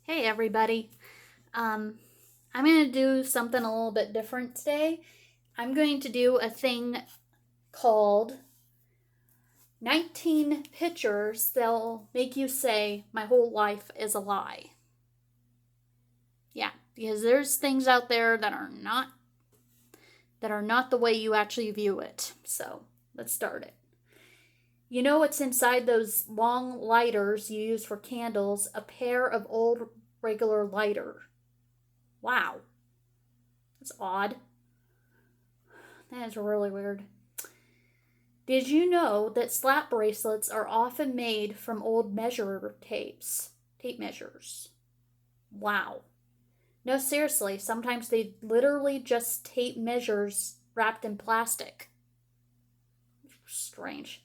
Hey everybody. I'm going to do something a little bit different today. I'm going to do a thing called 19 pictures that'll make you say my whole life is a lie. Yeah, because there's things out there that are not the way you actually view it. So, let's start it. You know what's inside those long lighters you use for candles? A pair of old regular lighter. Wow. That's odd. That is really weird. Did you know that slap bracelets are often made from old tape measures? Wow. No, seriously, sometimes they literally just tape measures wrapped in plastic. Strange.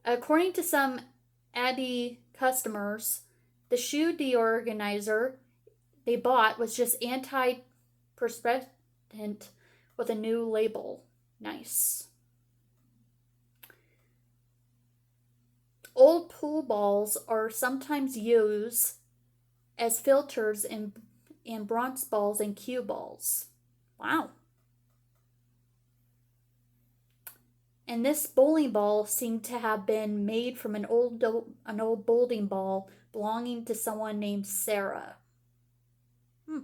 According to some Addy customers, the shoe deorganizer they bought was just antiperspirant with a new label. Nice. Old pool balls are sometimes used as filters in bronze balls and cue balls. Wow. And this bowling ball seemed to have been made from an old bowling ball belonging to someone named Sarah. Hmm.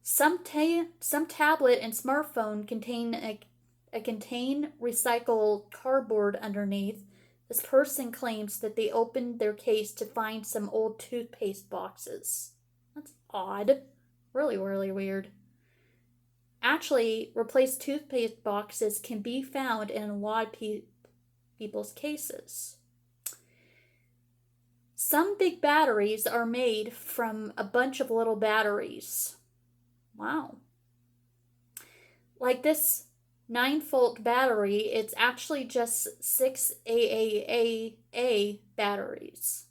Some tablet and smartphone contain recycled cardboard underneath. This person claims that they opened their case to find some old toothpaste boxes. That's odd. Really, really weird. Actually, replaced toothpaste boxes can be found in a lot of people's cases. Some big batteries are made from a bunch of little batteries. Wow. Like this 9-volt battery, it's actually just 6 AAA batteries.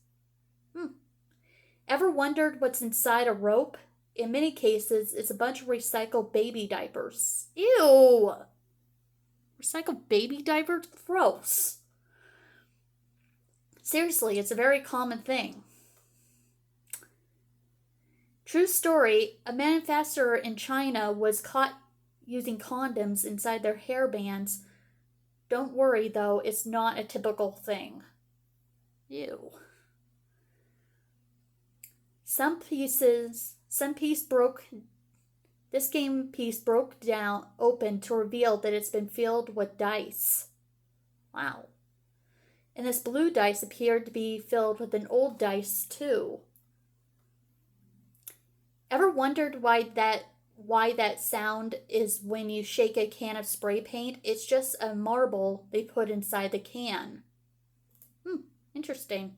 Ever wondered what's inside a rope? In many cases, it's a bunch of recycled baby diapers. Ew! Recycled baby diapers? Gross. Seriously, it's a very common thing. True story, a manufacturer in China was caught using condoms inside their hairbands. Don't worry though, it's not a typical thing. Ew. Some pieces, some piece broke. This game piece broke down open to reveal that it's been filled with dice. Wow. And this blue dice appeared to be filled with an old dice too. Ever wondered why that sound is when you shake a can of spray paint? It's just a marble they put inside the can. Interesting.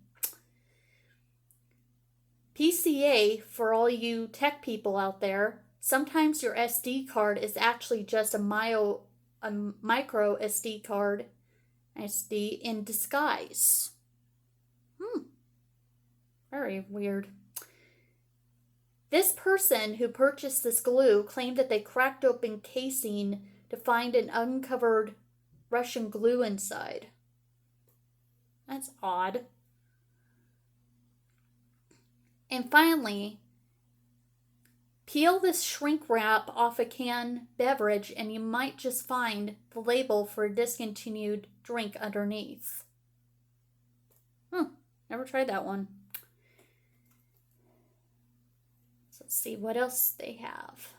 PCA, for all you tech people out there, sometimes your SD card is actually just a micro SD card, SD in disguise. Very weird. This person who purchased this glue claimed that they cracked open casing to find an uncovered Russian glue inside. That's odd. And finally, peel this shrink wrap off a canned beverage and you might just find the label for a discontinued drink underneath. Never tried that one. So let's see what else they have.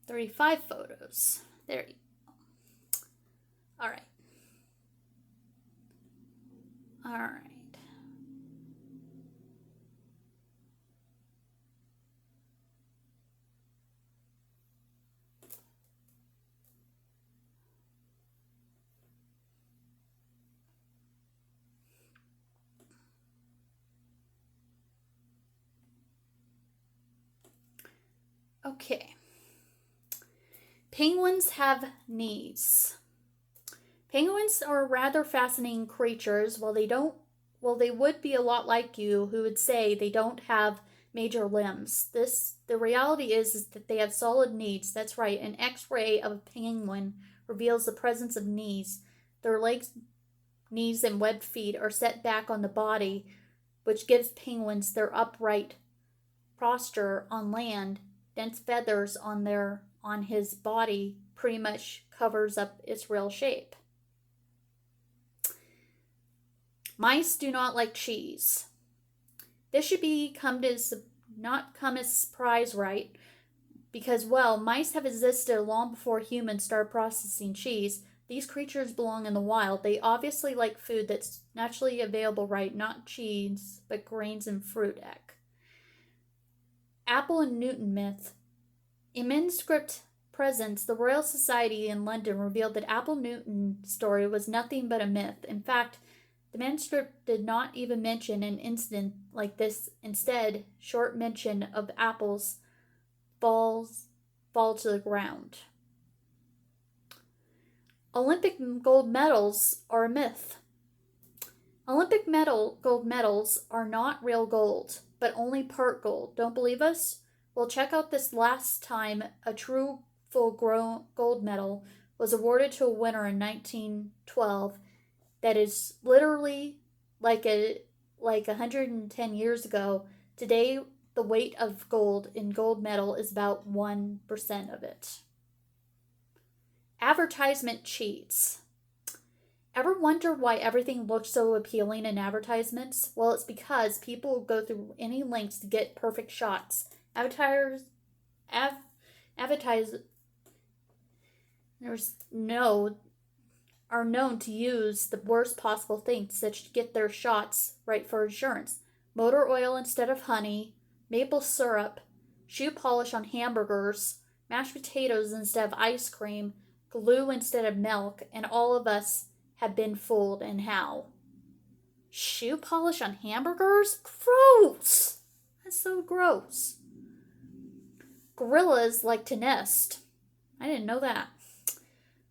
35 photos. There you go. All right. All right. Okay. Penguins have knees. Penguins are rather fascinating creatures. They would be a lot like you who would say they don't have major limbs. The reality is that they have solid knees. That's right. An X-ray of a penguin reveals the presence of knees. Their legs knees, and webbed feet are set back on the body, which gives penguins their upright posture on land. Dense feathers on his body pretty much covers up its real shape. Mice do not like cheese. This should not come as a surprise, right? Because, well, mice have existed long before humans started processing cheese. These creatures belong in the wild. They obviously like food that's naturally available, right? Not cheese, but grains and fruit. Apple and Newton myth. In manuscript presents, the Royal Society in London revealed that Apple Newton's story was nothing but a myth. In fact, the manuscript did not even mention an incident like this. Instead, short mention of apples fall to the ground. Olympic gold medals are a myth. Olympic gold medals are not real gold, but only part gold. Don't believe us? Well, check out this last time a true full gold medal was awarded to a winner in 1912. That is literally like 110 years ago. Today, the weight of gold in gold medal is about 1% of it. Advertisement cheats. Ever wonder why everything looks so appealing in advertisements? Well, it's because people go through any lengths to get perfect shots. Advertisers are known to use the worst possible things to get their shots right for insurance. Motor oil instead of honey, maple syrup, shoe polish on hamburgers, mashed potatoes instead of ice cream, glue instead of milk, and all of us have been fooled. And how? Shoe polish on hamburgers? Gross! That's so gross. Gorillas like to nest. I didn't know that.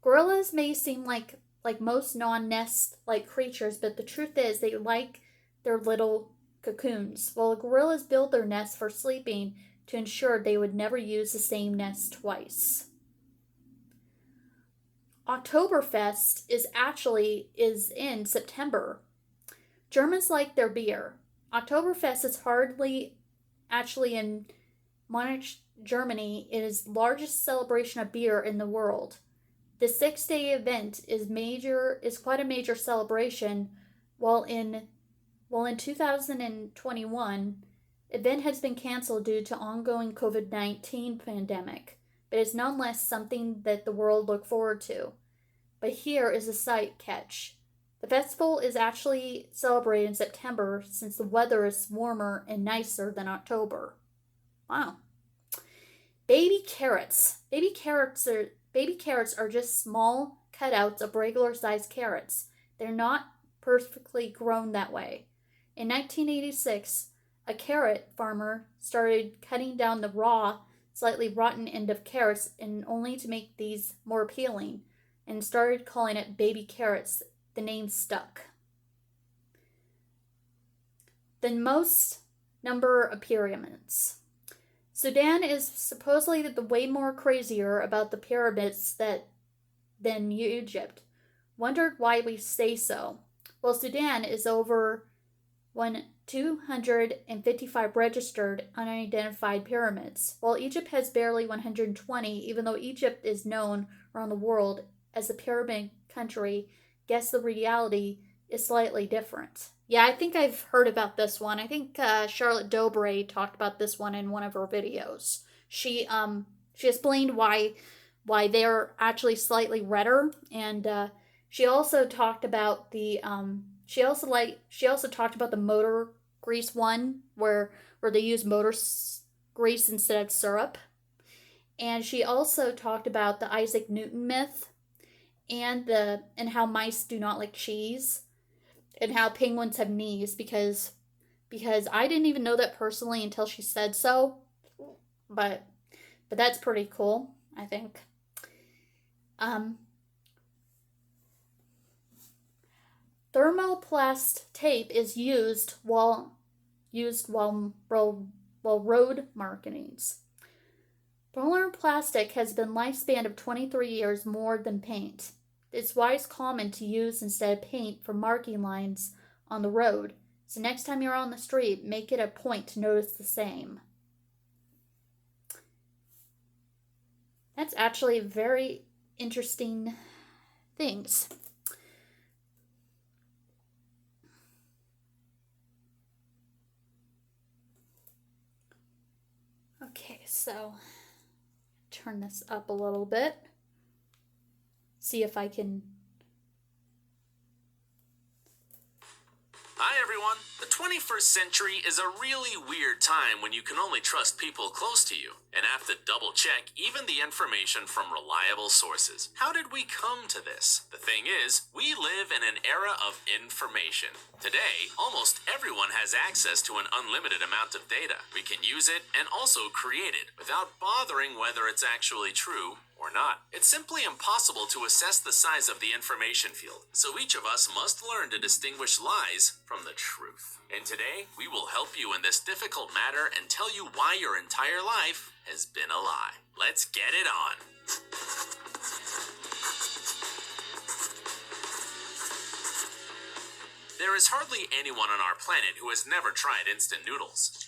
Gorillas may seem like most non-nest-like creatures, but the truth is they like their little cocoons. While gorillas build their nests for sleeping to ensure they would never use the same nest twice. Oktoberfest is in September. Germans like their beer. Oktoberfest is hardly actually in Munich, Germany. It is the largest celebration of beer in the world. The 6-day event is quite a major celebration. While in 2021, event has been canceled due to ongoing COVID-19 pandemic, but it's nonetheless something that the world look forward to. But here is a slight catch. The festival is actually celebrated in September since the weather is warmer and nicer than October. Wow. Baby carrots. Baby carrots are just small cutouts of regular-sized carrots. They're not perfectly grown that way. In 1986, a carrot farmer started cutting down the raw, slightly rotten end of carrots and only to make these more appealing, and started calling it baby carrots. The name stuck. The most number of pyramids. Sudan is supposedly the way more crazier about the pyramids than Egypt. Wondered why we say so. Well, Sudan is over 255 registered unidentified pyramids, while Egypt has barely 120, even though Egypt is known around the world as a pyramid country. Guess the reality is slightly different. Yeah, I think I've heard about this one. I think Charlotte Dobray talked about this one in one of her videos. She explained why they're actually slightly redder, and she also talked about the she also talked about the motor grease one where they use motor grease instead of syrup, and she also talked about the Isaac Newton myth and how mice do not like cheese. And how penguins have knees because I didn't even know that personally until she said so. But that's pretty cool, I think. Thermoplast tape is used while road markings. Polymer plastic has been lifespan of 23 years more than paint. It's why it's common to use instead of paint for marking lines on the road. So next time you're on the street, make it a point to notice the same. That's actually very interesting things. Okay, so turn this up a little bit. See if I can. Hi everyone! The 21st century is a really weird time when you can only trust people close to you and have to double check even the information from reliable sources. How did we come to this? The thing is, we live in an era of information. Today, almost everyone has access to an unlimited amount of data. We can use it and also create it without bothering whether it's actually true or not. It's simply impossible to assess the size of the information field, so each of us must learn to distinguish lies from the truth. And today, we will help you in this difficult matter and tell you why your entire life has been a lie. Let's get it on. There is hardly anyone on our planet who has never tried instant noodles.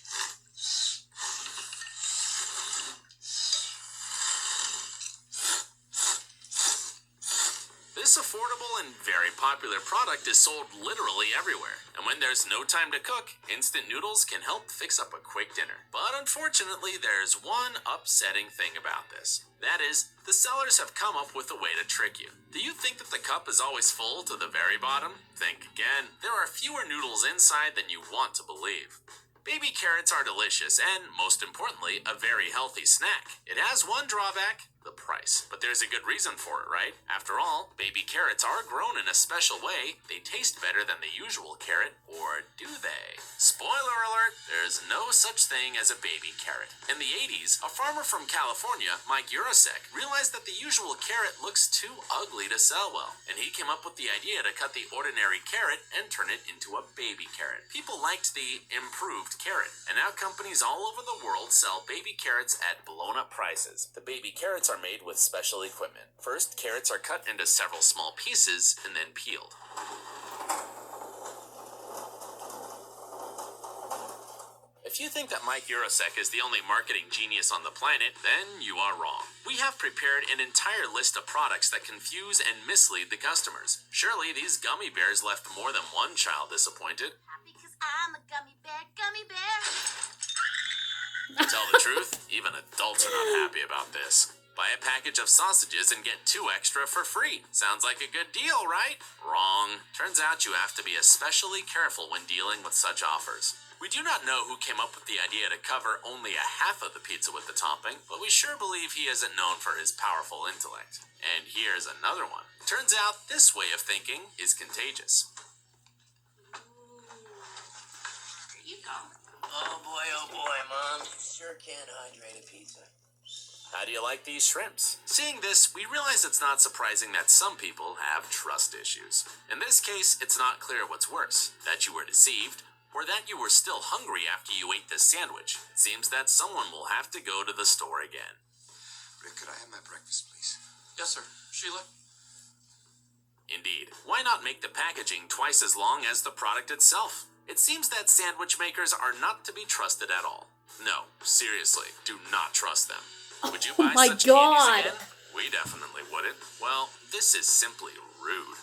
This affordable and very popular product is sold literally everywhere. And when there's no time to cook, instant noodles can help fix up a quick dinner. But unfortunately, there's one upsetting thing about this. That is, the sellers have come up with a way to trick you. Do you think that the cup is always full to the very bottom? Think again. There are fewer noodles inside than you want to believe. Baby carrots are delicious and, most importantly, a very healthy snack. It has one drawback, the price. But there's a good reason for it, right? After all, baby carrots are grown in a special way. They taste better than the usual carrot, or do they? Spoiler alert, there's no such thing as a baby carrot. In the 80s, a farmer from California, Mike Urosek, realized that the usual carrot looks too ugly to sell well, and he came up with the idea to cut the ordinary carrot and turn it into a baby carrot. People liked the improved carrot, and now companies all over the world sell baby carrots at blown-up prices. The baby carrots are made with special equipment. First, carrots are cut into several small pieces and then peeled. If you think that Mike Urosek is the only marketing genius on the planet, then you are wrong. We have prepared an entire list of products that confuse and mislead the customers. Surely these gummy bears left more than one child disappointed. Because I'm a gummy bear, gummy bear. To tell the truth, even adults are not happy about this. Buy a package of sausages and get 2 extra for free. Sounds like a good deal, right? Wrong. Turns out you have to be especially careful when dealing with such offers. We do not know who came up with the idea to cover only a half of the pizza with the topping, but we sure believe he isn't known for his powerful intellect. And here's another one. Turns out this way of thinking is contagious. There you go. Oh boy, Mom. Sure can hydrate a pizza. How do you like these shrimps? Seeing this, we realize it's not surprising that some people have trust issues. In this case, it's not clear what's worse, that you were deceived, or that you were still hungry after you ate this sandwich. It seems that someone will have to go to the store again. Rick, could I have my breakfast, please? Yes, sir. Sheila? Indeed. Why not make the packaging twice as long as the product itself? It seems that sandwich makers are not to be trusted at all. No, seriously, do not trust them. Would you buy my such God. candies again? We definitely wouldn't. Well, this is simply rude.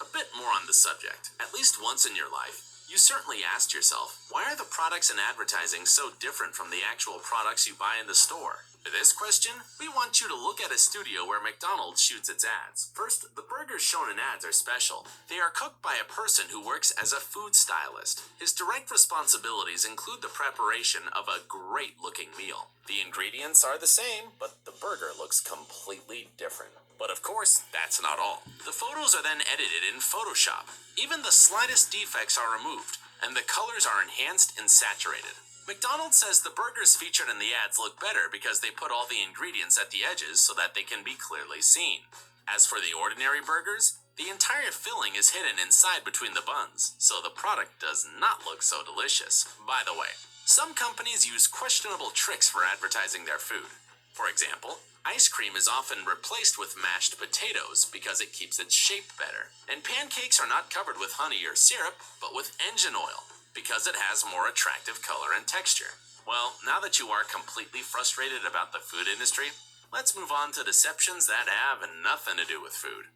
A bit more on the subject. At least once in your life, you certainly asked yourself, why are the products in advertising so different from the actual products you buy in the store? For this question, we want you to look at a studio where McDonald's shoots its ads. First, the burgers shown in ads are special. They are cooked by a person who works as a food stylist. His direct responsibilities include the preparation of a great-looking meal. The ingredients are the same, but the burger looks completely different. But of course, that's not all. The photos are then edited in Photoshop. Even the slightest defects are removed, and the colors are enhanced and saturated. McDonald's says the burgers featured in the ads look better because they put all the ingredients at the edges so that they can be clearly seen. As for the ordinary burgers, the entire filling is hidden inside between the buns, so the product does not look so delicious. By the way, some companies use questionable tricks for advertising their food. For example, ice cream is often replaced with mashed potatoes because it keeps its shape better. And pancakes are not covered with honey or syrup, but with engine oil because it has more attractive color and texture. Well, now that you are completely frustrated about the food industry, let's move on to deceptions that have nothing to do with food.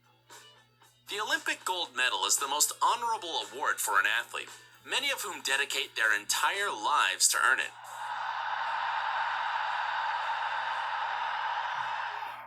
The Olympic gold medal is the most honorable award for an athlete, many of whom dedicate their entire lives to earn it.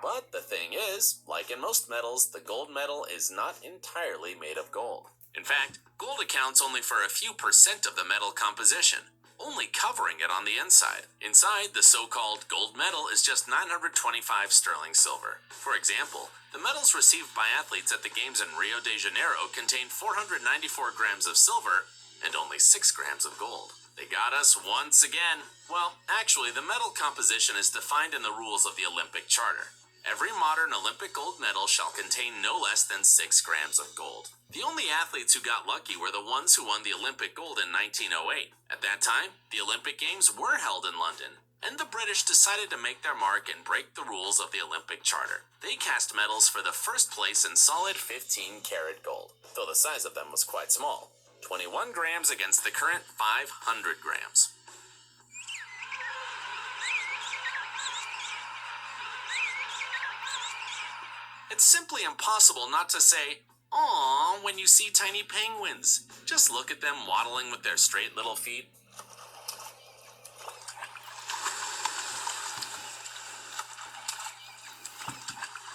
But the thing is, like in most medals, the gold medal is not entirely made of gold. In fact, gold accounts only for a few % of the medal composition, only covering it on the inside. Inside, the so-called gold medal is just 925 sterling silver. For example, the medals received by athletes at the Games in Rio de Janeiro contain 494 grams of silver and only 6 grams of gold. They got us once again. Well, actually, the medal composition is defined in the rules of the Olympic Charter. Every modern Olympic gold medal shall contain no less than 6 grams of gold. The only athletes who got lucky were the ones who won the Olympic gold in 1908. At that time, the Olympic Games were held in London, and the British decided to make their mark and break the rules of the Olympic Charter. They cast medals for the first place in solid 15-karat gold, though the size of them was quite small, 21 grams against the current 500 grams. It's simply impossible not to say, "Aw," when you see tiny penguins. Just look at them waddling with their straight little feet.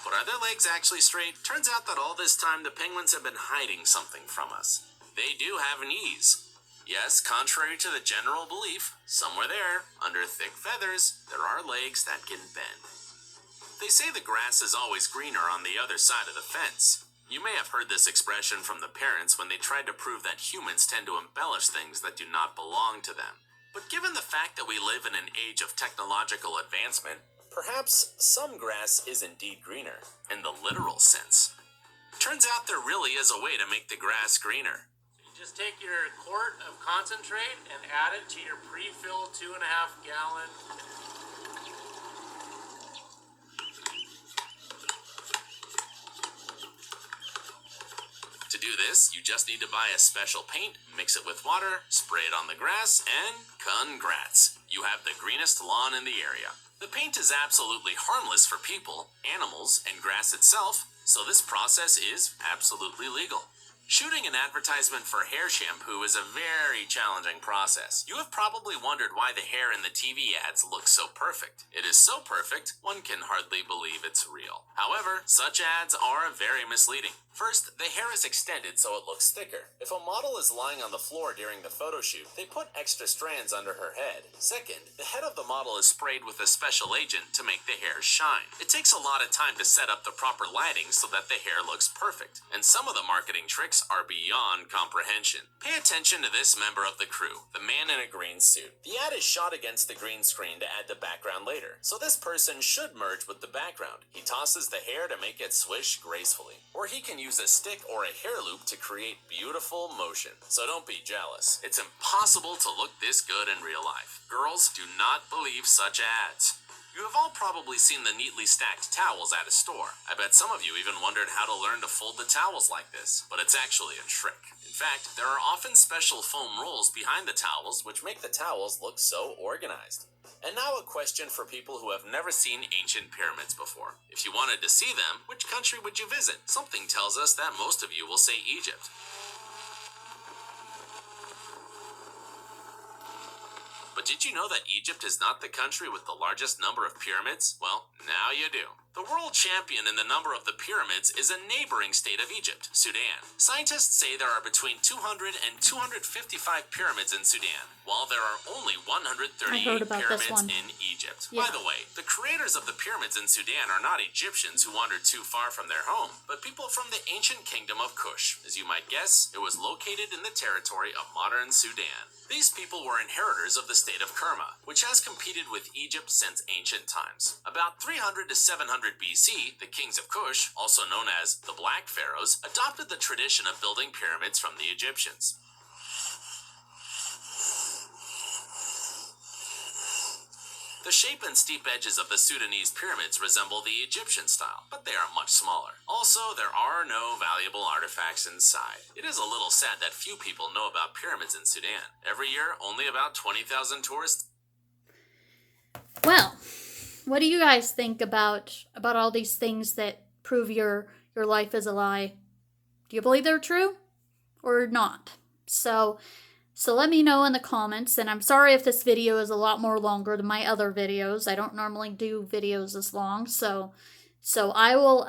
But are their legs actually straight? Turns out that all this time the penguins have been hiding something from us. They do have knees. Yes, contrary to the general belief, somewhere there, under thick feathers, there are legs that can bend. They say the grass is always greener on the other side of the fence. You may have heard this expression from the parents when they tried to prove that humans tend to embellish things that do not belong to them. But given the fact that we live in an age of technological advancement, perhaps some grass is indeed greener, in the literal sense. Turns out there really is a way to make the grass greener. You just take your quart of concentrate and add it to your pre-filled 2.5 gallon. To do this, you just need to buy a special paint, mix it with water, spray it on the grass, and congrats! You have the greenest lawn in the area. The paint is absolutely harmless for people, animals, and grass itself, so this process is absolutely legal. Shooting an advertisement for hair shampoo is a very challenging process. You have probably wondered why the hair in the TV ads looks so perfect. It is so perfect, one can hardly believe it's real. However, such ads are very misleading. First, the hair is extended so it looks thicker. If a model is lying on the floor during the photo shoot, they put extra strands under her head. Second, the head of the model is sprayed with a special agent to make the hair shine. It takes a lot of time to set up the proper lighting so that the hair looks perfect, and some of the marketing tricks are beyond comprehension. Pay attention to this member of the crew, the man in a green suit. The ad is shot against the green screen to add the background later, so this person should merge with the background. He tosses the hair to make it swish gracefully, or he can use a stick or a hair loop to create beautiful motion. So don't be jealous. It's impossible to look this good in real life. Girls, do not believe such ads. You have all probably seen the neatly stacked towels at a store. I bet some of you even wondered how to learn to fold the towels like this, but it's actually a trick. In fact, there are often special foam rolls behind the towels which make the towels look so organized. And now a question for people who have never seen ancient pyramids before. If you wanted to see them, which country would you visit? Something tells us that most of you will say Egypt. But did you know that Egypt is not the country with the largest number of pyramids? Well, now you do. The world champion in the number of the pyramids is a neighboring state of Egypt, Sudan. Scientists say there are between 200 and 255 pyramids in Sudan, while there are only 138 pyramids in Egypt. Yeah. By the way, the creators of the pyramids in Sudan are not Egyptians who wandered too far from their home, but people from the ancient kingdom of Kush. As you might guess, it was located in the territory of modern Sudan. These people were inheritors of the state of Kerma, which has competed with Egypt since ancient times. About 300 to 700 BC, the kings of Kush, also known as the Black Pharaohs, adopted the tradition of building pyramids from the Egyptians. The shape and steep edges of the Sudanese pyramids resemble the Egyptian style, but they are much smaller. Also, there are no valuable artifacts inside. It is a little sad that few people know about pyramids in Sudan. Every year, only about 20,000 tourists. Well, what do you guys think about all these things that prove your life is a lie? Do you believe they're true or not? So let me know in the comments, and I'm sorry if this video is a lot more longer than my other videos. I don't normally do videos this long, so I will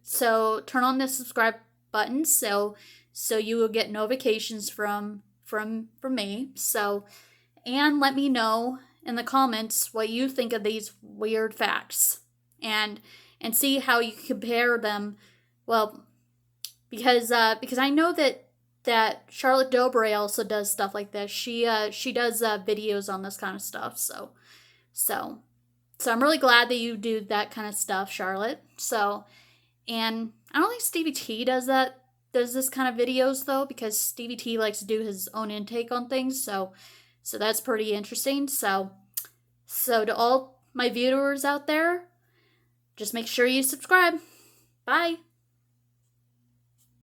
so turn on the subscribe button so you will get notifications from me. So, and let me know in the comments what you think of these weird facts, and see how you compare them. Well, because I know that Charlotte Dobre also does stuff like this. She does videos on this kind of stuff. So I'm really glad that you do that kind of stuff, Charlotte. So, and I don't think Stevie T does this kind of videos though, because Stevie T likes to do his own intake on things. So that's pretty interesting. So to all my viewers out there, just make sure you subscribe. Bye.